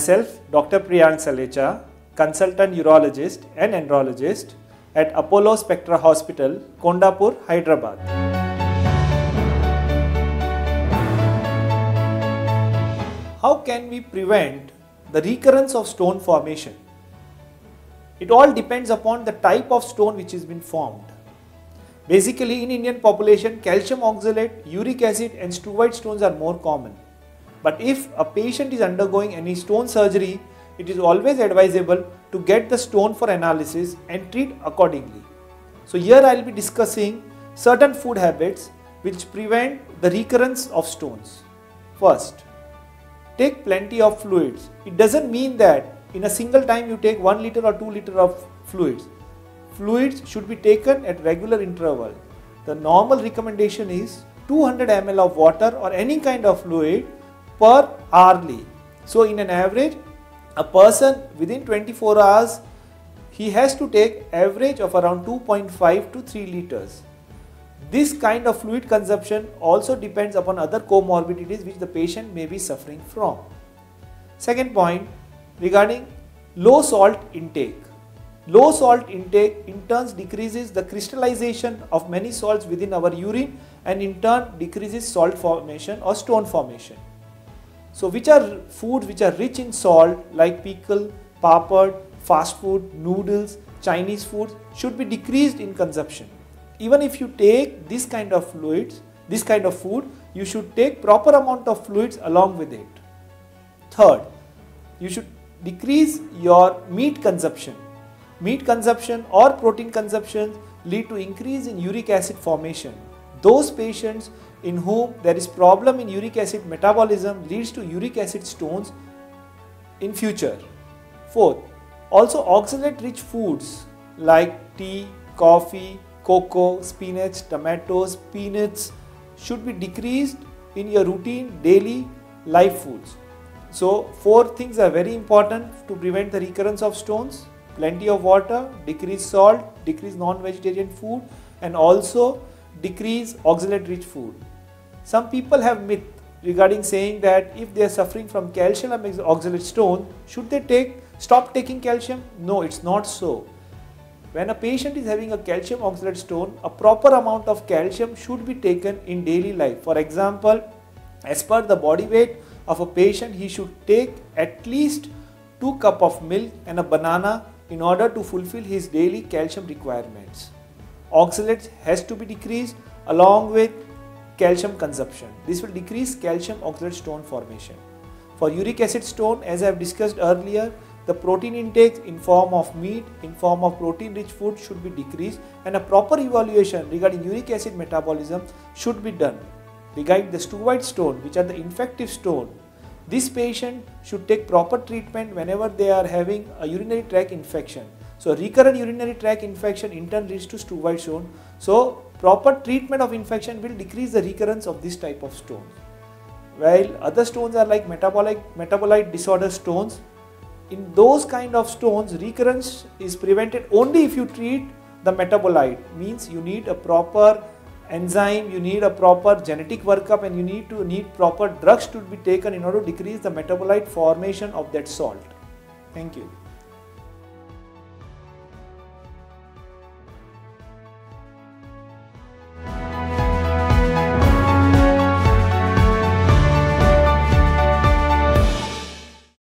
Myself, Dr. Priyank Salecha, consultant urologist and andrologist at Apollo Spectra Hospital, Kondapur, Hyderabad. How can we prevent the recurrence of stone formation? It all depends upon the type of stone which has been formed. Basically, in Indian population, calcium oxalate, uric acid and steroid stones are more common. But if a patient is undergoing any stone surgery, it is always advisable to get the stone for analysis and treat accordingly. So here I will be discussing certain food habits which prevent the recurrence of stones. First, take plenty of fluids. It doesn't mean that in a single time you take 1 liter or 2 liter of fluids. Fluids should be taken at regular interval. The normal recommendation is 200 ml of water or any kind of fluid per hourly. So in an average, a person within 24 hours, he has to take average of around 2.5 to 3 liters. This kind of fluid consumption also depends upon other comorbidities which the patient may be suffering from. Second point, regarding low salt intake. Low salt intake in turn decreases the crystallization of many salts within our urine and in turn decreases salt formation or stone formation. So which are foods which are rich in salt like pickle, papad, fast food, noodles, Chinese foods should be decreased in consumption. Even if you take this kind of fluids, this kind of food, you should take proper amount of fluids along with it. Third, you should decrease your meat consumption. Meat consumption or protein consumption lead to increase in uric acid formation. Those patients in whom there is problem in uric acid metabolism leads to uric acid stones in future. Fourth, also oxalate rich foods like tea, coffee, cocoa, spinach, tomatoes, peanuts should be decreased in your routine daily life foods. So 4 things are very important to prevent the recurrence of stones: plenty of water, decrease salt, decrease non-vegetarian food and also decrease oxalate rich food. Some people have myth regarding saying that if they are suffering from calcium oxalate stone, should they stop taking calcium? No, it's not so. When a patient is having a calcium oxalate stone, a proper amount of calcium should be taken in daily life. For example, as per the body weight of a patient, he should take at least 2 cups of milk and a banana in order to fulfill his daily calcium requirements. Oxalate has to be decreased along with calcium consumption. This will decrease calcium oxalate stone formation. For uric acid stone, as I have discussed earlier, the protein intake in form of meat, in form of protein rich food should be decreased and a proper evaluation regarding uric acid metabolism should be done. Regarding the steroid stone, which are the infective stone, this patient should take proper treatment whenever they are having a urinary tract infection. So recurrent urinary tract infection in turn leads to steroid stone. So proper treatment of infection will decrease the recurrence of this type of stones. While other stones are like metabolite disorder stones, in those kind of stones recurrence is prevented only if you treat the metabolite. Means you need a proper enzyme, you need a proper genetic workup and you need proper drugs to be taken in order to decrease the metabolite formation of that salt. Thank you.